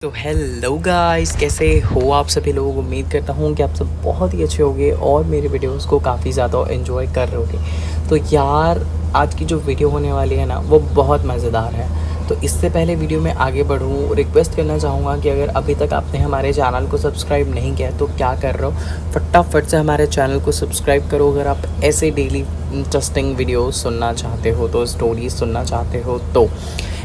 तो hello guys, कैसे हो आप सभी लोग। उम्मीद करता हूँ कि आप सब बहुत ही अच्छे होंगे और मेरे वीडियोस को काफ़ी ज़्यादा एंजॉय कर रहे होगे। तो यार, आज की जो वीडियो होने वाली है ना, वो बहुत मज़ेदार है। तो इससे पहले वीडियो में आगे बढ़ूँ, रिक्वेस्ट करना चाहूँगा कि अगर अभी तक आपने हमारे चैनल को सब्सक्राइब नहीं किया तो क्या कर रहे हो, फटाफट से हमारे चैनल को सब्सक्राइब करो। अगर आप ऐसे डेली इंटरेस्टिंग वीडियोस सुनना चाहते हो, तो स्टोरीज सुनना चाहते हो तो।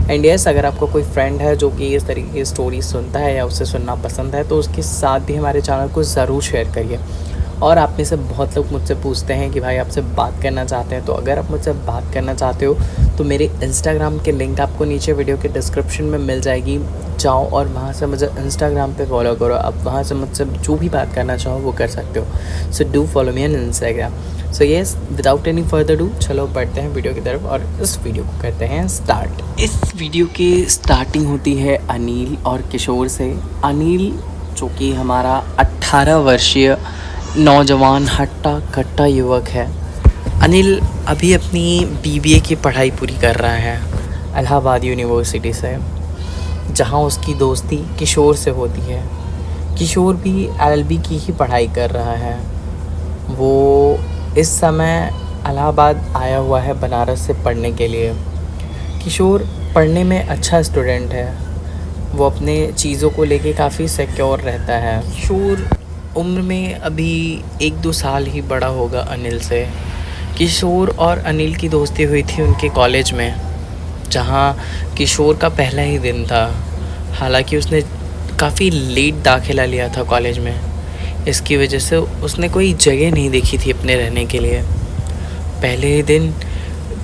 एंड यस, अगर आपका कोई फ्रेंड है जो कि इस तरीके की स्टोरी सुनता है या उसे सुनना पसंद है, तो उसके साथ भी हमारे चैनल को ज़रूर शेयर करिए। और आप में से बहुत लोग मुझसे पूछते हैं कि भाई आपसे बात करना चाहते हैं। तो अगर आप मुझसे बात करना चाहते हो तो मेरे इंस्टाग्राम के लिंक आपको नीचे वीडियो के डिस्क्रिप्शन में मिल जाएगी। जाओ और वहाँ से मुझे इंस्टाग्राम पे फॉलो करो। आप वहाँ से मुझसे जो भी बात करना चाहो वो कर सकते हो। So do follow me on Instagram. So yes, without any further do, चलो बढ़ते हैं वीडियो की तरफ और इस वीडियो को करते हैं स्टार्ट। इस वीडियो की स्टार्टिंग होती है अनिल और किशोर से। अनिल जो कि हमारा 18 वर्षीय नौजवान हट्टा कट्टा युवक है। अनिल अभी अपनी बीबीए की पढ़ाई पूरी कर रहा है इलाहाबाद यूनिवर्सिटी से, जहां उसकी दोस्ती किशोर से होती है। किशोर भी एलएलबी की ही पढ़ाई कर रहा है। वो इस समय इलाहाबाद आया हुआ है बनारस से पढ़ने के लिए। किशोर पढ़ने में अच्छा स्टूडेंट है। वो अपने चीज़ों को लेके काफ़ी सिक्योर रहता है। किशोर उम्र में अभी 1-2 साल ही बड़ा होगा अनिल से। किशोर और अनिल की दोस्ती हुई थी उनके कॉलेज में, जहाँ किशोर का पहला ही दिन था। हालांकि उसने काफ़ी लेट दाखिला लिया था कॉलेज में। इसकी वजह से उसने कोई जगह नहीं देखी थी अपने रहने के लिए। पहले ही दिन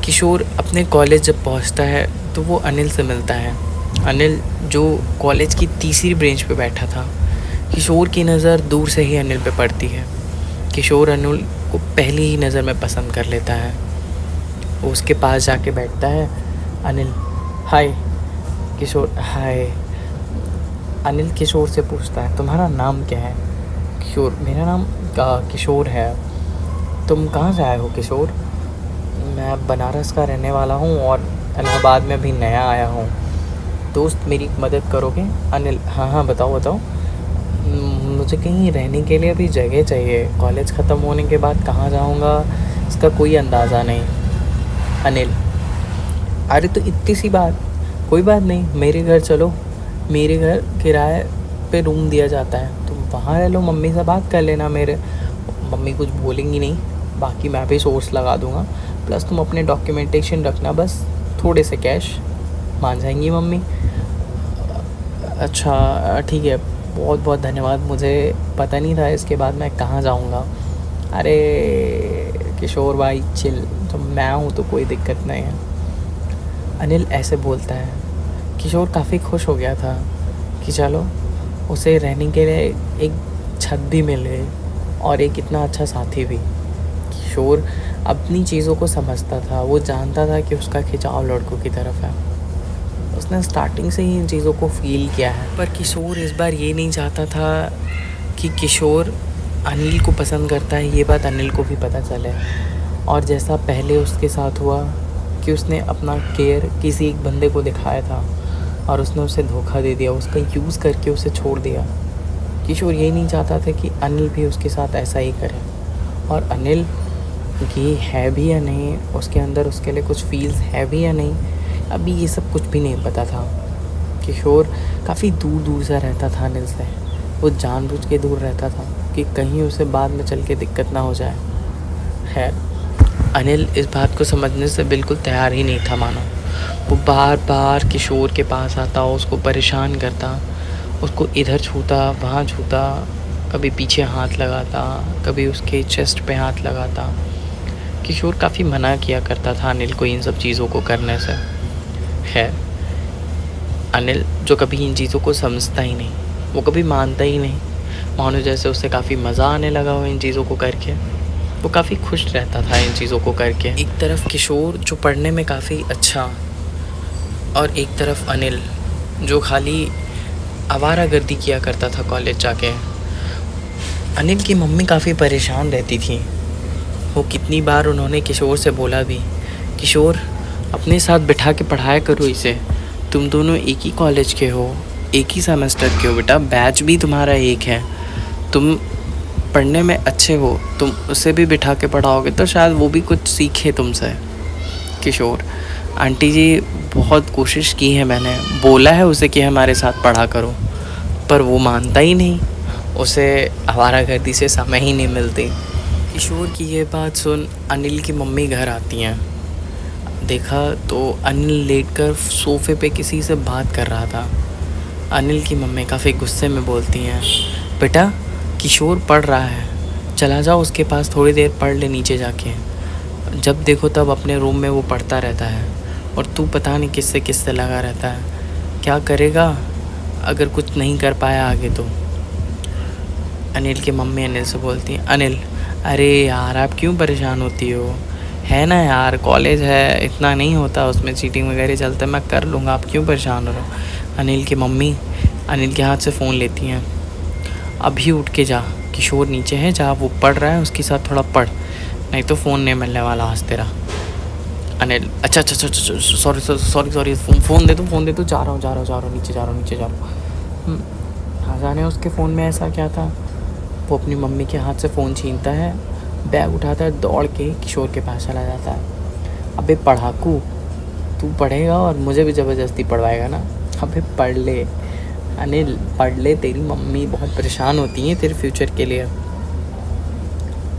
किशोर अपने कॉलेज जब पहुंचता है तो वो अनिल से मिलता है। अनिल जो कॉलेज की तीसरी बेंच पे बैठा था। किशोर की नज़र दूर से ही अनिल पे पड़ती है। किशोर अनिल को पहली ही नज़र में पसंद कर लेता है। वो उसके पास जाके बैठता है। अनिल, हाय। किशोर, हाय। अनिल किशोर से पूछता है, तुम्हारा नाम क्या है? किशोर, मेरा नाम किशोर है। तुम कहाँ से आए हो किशोर? मैं बनारस का रहने वाला हूँ और इलाहाबाद में भी नया आया हूँ। दोस्त, मेरी मदद करोगे? अनिल, हाँ बताओ बताओ। मुझे कहीं रहने के लिए भी जगह चाहिए। कॉलेज ख़त्म होने के बाद कहाँ जाऊँगा इसका कोई अंदाज़ा नहीं। अनिल, अरे तो इतनी सी बात, कोई बात नहीं, मेरे घर चलो। मेरे घर किराए पे रूम दिया जाता है, तुम वहाँ रह लो। मम्मी से बात कर लेना। मेरे मम्मी कुछ बोलेंगी नहीं, बाकी मैं भी सोर्स लगा दूँगा। प्लस तुम अपने डॉक्यूमेंटेशन रखना, बस थोड़े से कैश मान जाएंगी मम्मी। अच्छा ठीक है, बहुत बहुत धन्यवाद। मुझे पता नहीं था इसके बाद मैं कहाँ जाऊँगा। अरे किशोर भाई चिल, तो मैं हूँ तो कोई दिक्कत नहीं है। अनिल ऐसे बोलता है। किशोर काफ़ी खुश हो गया था कि चलो उसे रहने के लिए एक छत भी मिल गई और एक इतना अच्छा साथी भी। किशोर अपनी चीज़ों को समझता था। वो जानता था कि उसका खिंचाव लड़कों की तरफ है। उसने स्टार्टिंग से ही इन चीज़ों को फील किया है। पर किशोर इस बार ये नहीं चाहता था कि किशोर अनिल को पसंद करता है, ये बात अनिल को भी पता चले। और जैसा पहले उसके साथ हुआ कि उसने अपना केयर किसी एक बंदे को दिखाया था और उसने उसे धोखा दे दिया, उसका यूज़ करके उसे छोड़ दिया। किशोर ये नहीं चाहता था कि अनिल भी उसके साथ ऐसा ही करे। और अनिल ये है भी या नहीं, उसके अंदर उसके लिए कुछ फील्स है भी या नहीं, अभी ये सब कुछ भी नहीं पता था। किशोर काफ़ी दूर दूर से रहता था अनिल से। वो जानबूझ के दूर रहता था कि कहीं उसे बाद में चल के दिक्कत ना हो जाए। खैर, अनिल इस बात को समझने से बिल्कुल तैयार ही नहीं था मानो। वो बार बार किशोर के पास आता, उसको परेशान करता, उसको इधर छूता वहाँ छूता, कभी पीछे हाथ लगाता, कभी उसके चेस्ट पे हाथ लगाता। किशोर काफ़ी मना किया करता था अनिल को इन सब चीज़ों को करने से। खैर, अनिल जो कभी इन चीज़ों को समझता ही नहीं, वो कभी मानता ही नहीं। मानो जैसे उसे काफ़ी मज़ा आने लगा हो इन चीज़ों को करके। वो काफ़ी खुश रहता था इन चीज़ों को करके। एक तरफ किशोर जो पढ़ने में काफ़ी अच्छा, और एक तरफ अनिल जो खाली आवारागर्दी किया करता था कॉलेज जाके। अनिल की मम्मी काफ़ी परेशान रहती थी। वो कितनी बार उन्होंने किशोर से बोला भी, किशोर अपने साथ बिठा के पढ़ाया करो इसे, तुम दोनों एक ही कॉलेज के हो, एक ही सेमेस्टर के हो बेटा, बैच भी तुम्हारा एक है, तुम पढ़ने में अच्छे हो, तुम उसे भी बिठा के पढ़ाओगे तो शायद वो भी कुछ सीखे तुमसे। किशोर, आंटी जी बहुत कोशिश की है, मैंने बोला है उसे कि हमारे साथ पढ़ा करो, पर वो मानता ही नहीं, उसे आवारागर्दी से समय ही नहीं मिलती। किशोर की ये बात सुन अनिल की मम्मी घर आती हैं। देखा तो अनिल लेटकर सोफ़े पे किसी से बात कर रहा था। अनिल की मम्मी काफ़ी गुस्से में बोलती हैं, बेटा किशोर पढ़ रहा है, चला जाओ उसके पास थोड़ी देर पढ़ ले नीचे जाके। जब देखो तब अपने रूम में वो पढ़ता रहता है और तू पता नहीं किससे किससे लगा रहता है। क्या करेगा अगर कुछ नहीं कर पाया आगे तो। अनिल की मम्मी अनिल से बोलती हैं, अनिल अरे यार आप क्यों परेशान होती हो, है ना यार कॉलेज है, इतना नहीं होता, उसमें चीटिंग वगैरह चलता है, मैं कर लूँगा, आप क्यों परेशान हो रहे हो। अनिल की मम्मी अनिल के हाथ से फ़ोन लेती हैं, अभी उठ के जा, किशोर नीचे है, जा वो पढ़ रहा है उसके साथ थोड़ा पढ़, नहीं तो फ़ोन नहीं मिलने वाला आज तेरा। अनिल अच्छा सॉरी फ़ोन दे दो, जा रहा हूँ नीचे जा रहा हूँ। हाँ जाने उसके फ़ोन में ऐसा क्या था, वो अपनी मम्मी के हाथ से फ़ोन छीनता है, बैग उठाता है, दौड़ के किशोर के पास चला जाता है। अबे पढ़ाकू, तू पढ़ेगा और मुझे भी ज़बरदस्ती पढ़वाएगा ना, अबे पढ़ ले अनिल पढ़ ले, तेरी मम्मी बहुत परेशान होती हैं तेरे फ्यूचर के लिए।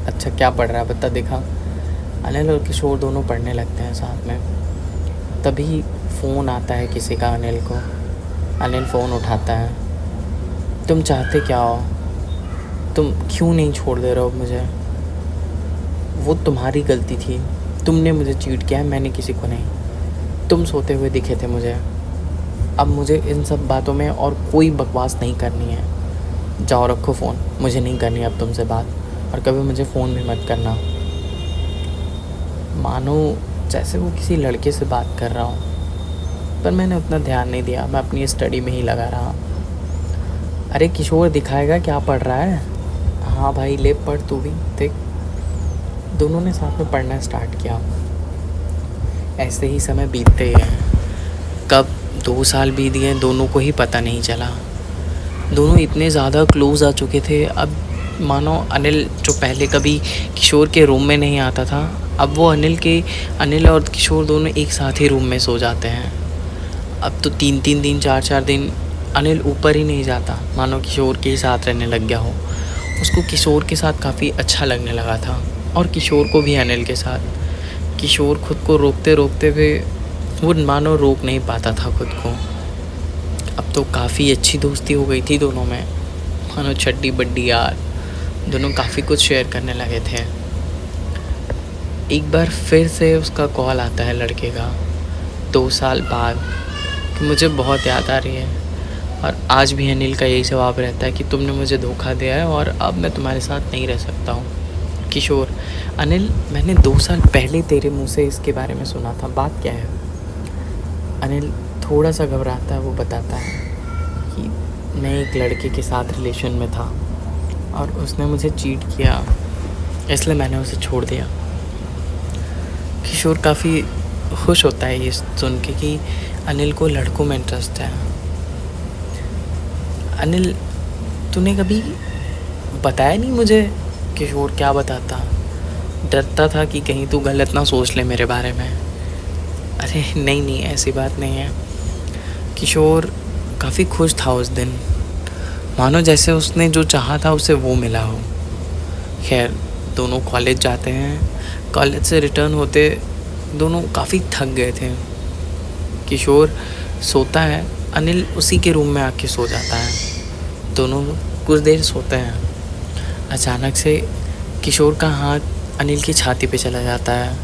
अच्छा क्या पढ़ रहा है बता दिखा। अनिल और किशोर दोनों पढ़ने लगते हैं साथ में। तभी फ़ोन आता है किसी का अनिल को। अनिल फ़ोन उठाता है, तुम चाहते क्या हो, तुम क्यों नहीं छोड़ दे रहे हो मुझे, वो तुम्हारी गलती थी, तुमने मुझे चीट किया है, मैंने किसी को नहीं, तुम सोते हुए दिखे थे मुझे, अब मुझे इन सब बातों में और कोई बकवास नहीं करनी है, जाओ रखो फ़ोन, मुझे नहीं करनी अब तुमसे बात, और कभी मुझे फ़ोन भी मत करना। मानो जैसे वो किसी लड़के से बात कर रहा हूँ, पर मैंने उतना ध्यान नहीं दिया, मैं अपनी स्टडी में ही लगा रहा। अरे किशोर दिखाएगा क्या पढ़ रहा है, हाँ भाई ले पढ़ तू भी देख। दोनों ने साथ में पढ़ना स्टार्ट किया। ऐसे ही समय बीतते हैं, कब 2 साल बीत गए दोनों को ही पता नहीं चला। दोनों इतने ज़्यादा क्लोज़ आ चुके थे, अब मानो अनिल जो पहले कभी किशोर के रूम में नहीं आता था, अब वो अनिल और किशोर दोनों एक साथ ही रूम में सो जाते हैं। अब तो 3-3 दिन 4-4 दिन अनिल ऊपर ही नहीं जाता, मानो किशोर के ही साथ रहने लग गया हो। उसको किशोर के साथ काफ़ी अच्छा लगने लगा था, और किशोर को भी अनिल के साथ। किशोर खुद को रोकते हुए वो मानो रोक नहीं पाता था खुद को। अब तो काफ़ी अच्छी दोस्ती हो गई थी दोनों में, मानो छड्डी बड्डी यार, दोनों काफ़ी कुछ शेयर करने लगे थे। एक बार फिर से उसका कॉल आता है लड़के का 2 साल बाद, कि मुझे बहुत याद आ रही है, और आज भी अनिल का यही जवाब रहता है कि तुमने मुझे धोखा दिया है और अब मैं तुम्हारे साथ नहीं रह सकता हूँ। किशोर, अनिल मैंने 2 साल पहले तेरे मुंह से इसके बारे में सुना था, बात क्या है। अनिल थोड़ा सा घबराता है, वो बताता है कि मैं एक लड़के के साथ रिलेशन में था और उसने मुझे चीट किया, इसलिए मैंने उसे छोड़ दिया। किशोर काफ़ी खुश होता है ये सुन के कि अनिल को लड़कों में इंटरेस्ट है। अनिल तूने कभी बताया नहीं मुझे। किशोर, क्या बताता, डरता था कि कहीं तू गलत ना सोच ले मेरे बारे में। अरे नहीं ऐसी बात नहीं है। किशोर काफ़ी खुश था उस दिन, मानो जैसे उसने जो चाहा था उसे वो मिला हो। खैर दोनों कॉलेज जाते हैं, कॉलेज से रिटर्न होते दोनों काफ़ी थक गए थे। किशोर सोता है, अनिल उसी के रूम में आके सो जाता है। दोनों कुछ देर सोते हैं, अचानक से किशोर का हाथ अनिल की छाती पे चला जाता है।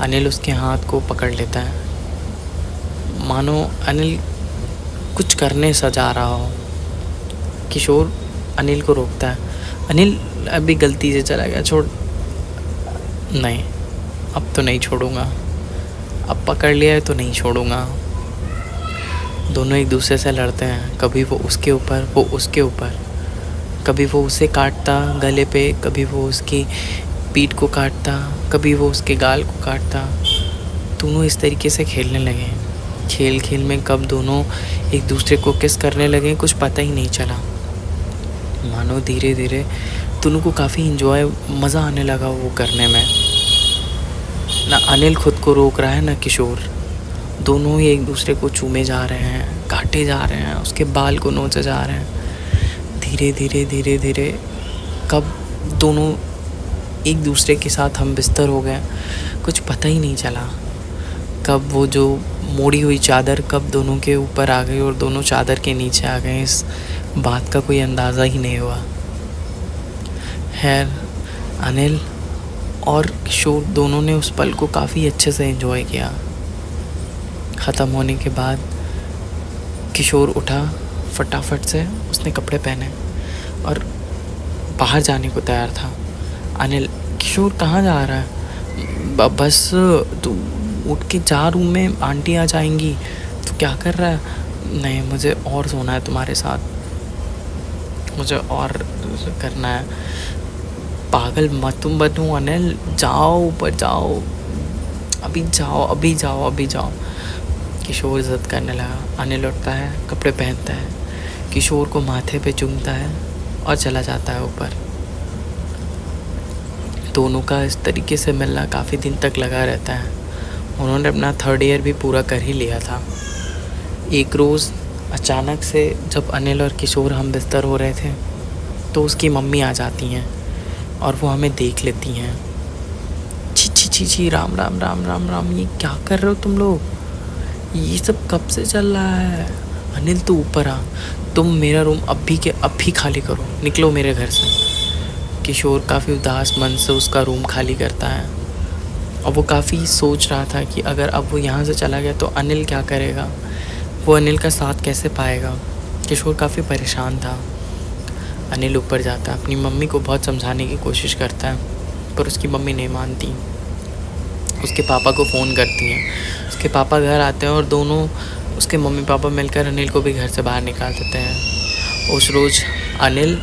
अनिल उसके हाथ को पकड़ लेता है, मानो अनिल कुछ करने सा जा रहा हो। किशोर अनिल को रोकता है, अनिल अभी गलती से चला गया, छोड़। नहीं अब तो नहीं छोड़ूंगा, अब पकड़ लिया है तो नहीं छोड़ूंगा। दोनों एक दूसरे से लड़ते हैं, कभी वो उसके ऊपर वो उसके ऊपर, कभी वो उसे काटता गले पे, कभी वो उसकी पीठ को काटता, कभी वो उसके गाल को काटता। दोनों इस तरीके से खेलने लगे। खेल में कब दोनों एक दूसरे को किस करने लगे, कुछ पता ही नहीं चला। मानो धीरे धीरे दोनों को काफ़ी इन्जॉय, मज़ा आने लगा वो करने में। ना अनिल खुद को रोक रहा है ना किशोर, दोनों ही एक दूसरे को चूमे जा रहे हैं, काटे जा रहे हैं, उसके बाल को नोचे जा रहे हैं। धीरे धीरे धीरे धीरे कब दोनों एक दूसरे के साथ हम बिस्तर हो गए, कुछ पता ही नहीं चला। कब वो जो मोड़ी हुई चादर कब दोनों के ऊपर आ गई और दोनों चादर के नीचे आ गए, इस बात का कोई अंदाज़ा ही नहीं हुआ। खैर अनिल और किशोर दोनों ने उस पल को काफ़ी अच्छे से एंजॉय किया। ख़त्म होने के बाद किशोर उठा फटाफट से, उसने कपड़े पहने और बाहर जाने को तैयार था। अनिल, किशोर कहाँ जा रहा है? बस तू उठ के जा, रूम में आंटी आ जाएंगी। तो क्या कर रहा है? नहीं, मुझे और सोना है तुम्हारे साथ, मुझे और करना है। पागल मत तुम बनो अनिल, जाओ ऊपर जाओ, अभी जाओ अभी जाओ अभी जाओ। किशोर ज़िद करने लगा। अनिल उठता है, कपड़े पहनता है, किशोर को माथे पे चूमता है और चला जाता है ऊपर। दोनों का इस तरीके से मिलना काफ़ी दिन तक लगा रहता है। उन्होंने अपना 3rd ईयर भी पूरा कर ही लिया था। एक रोज़ अचानक से जब अनिल और किशोर हम बिस्तर हो रहे थे तो उसकी मम्मी आ जाती हैं और वो हमें देख लेती हैं। छी छी छी छी, राम राम राम राम राम, ये क्या कर रहे हो तुम लोग? ये सब कब से चल रहा है? अनिल तू ऊपर आ, तुम मेरा रूम अभी के अभी खाली करो, निकलो मेरे घर से। किशोर काफ़ी उदास मन से उसका रूम खाली करता है और वो काफ़ी सोच रहा था कि अगर अब वो यहाँ से चला गया तो अनिल क्या करेगा, वो अनिल का साथ कैसे पाएगा। किशोर काफ़ी परेशान था। अनिल ऊपर जाता है, अपनी मम्मी को बहुत समझाने की कोशिश करता है पर उसकी मम्मी नहीं मानती। उसके पापा को फ़ोन करती हैं, उसके पापा घर आते हैं और दोनों उसके मम्मी पापा मिलकर अनिल को भी घर से बाहर निकाल देते हैं। उस रोज़ अनिल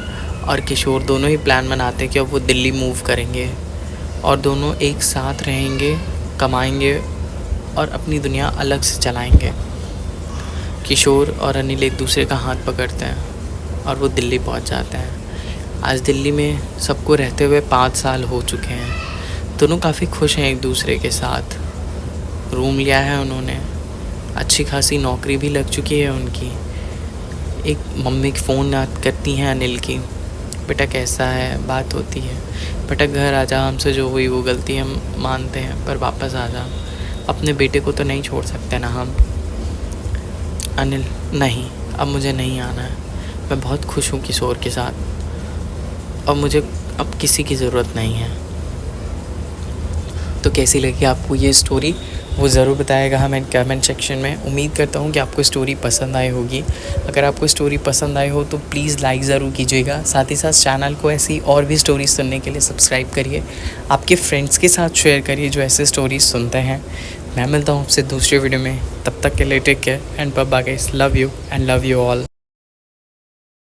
और किशोर दोनों ही प्लान बनाते हैं कि अब वो दिल्ली मूव करेंगे और दोनों एक साथ रहेंगे, कमाएंगे और अपनी दुनिया अलग से चलाएंगे। किशोर और अनिल एक दूसरे का हाथ पकड़ते हैं और वो दिल्ली पहुंच जाते हैं। आज दिल्ली में सबको रहते हुए 5 साल हो चुके हैं। दोनों काफ़ी खुश हैं एक दूसरे के साथ। रूम लिया है उन्होंने, अच्छी खासी नौकरी भी लग चुकी है उनकी। एक मम्मी फ़ोन याद करती हैं अनिल की, बेटा कैसा है, बात होती है, बेटा घर आ जा, हमसे जो हुई वो गलती हम मानते हैं पर वापस आ जा, अपने बेटे को तो नहीं छोड़ सकते ना हम। अनिल, नहीं अब मुझे नहीं आना है, मैं बहुत खुश हूँ किशोर के साथ और मुझे अब किसी की ज़रूरत नहीं है। तो कैसी लगी आपको ये स्टोरी, वो ज़रूर बताएगा हमें कमेंट सेक्शन में। उम्मीद करता हूँ कि आपको स्टोरी पसंद आई होगी। अगर आपको स्टोरी पसंद आई हो तो प्लीज़ लाइक ज़रूर कीजिएगा। साथ ही साथ चैनल को ऐसी और भी स्टोरीज सुनने के लिए सब्सक्राइब करिए। आपके फ्रेंड्स के साथ शेयर करिए जो ऐसे स्टोरीज सुनते हैं। मैं मिलता हूँ आपसे दूसरे वीडियो में, तब तक के लिए take care and bye guys, love you and love you all.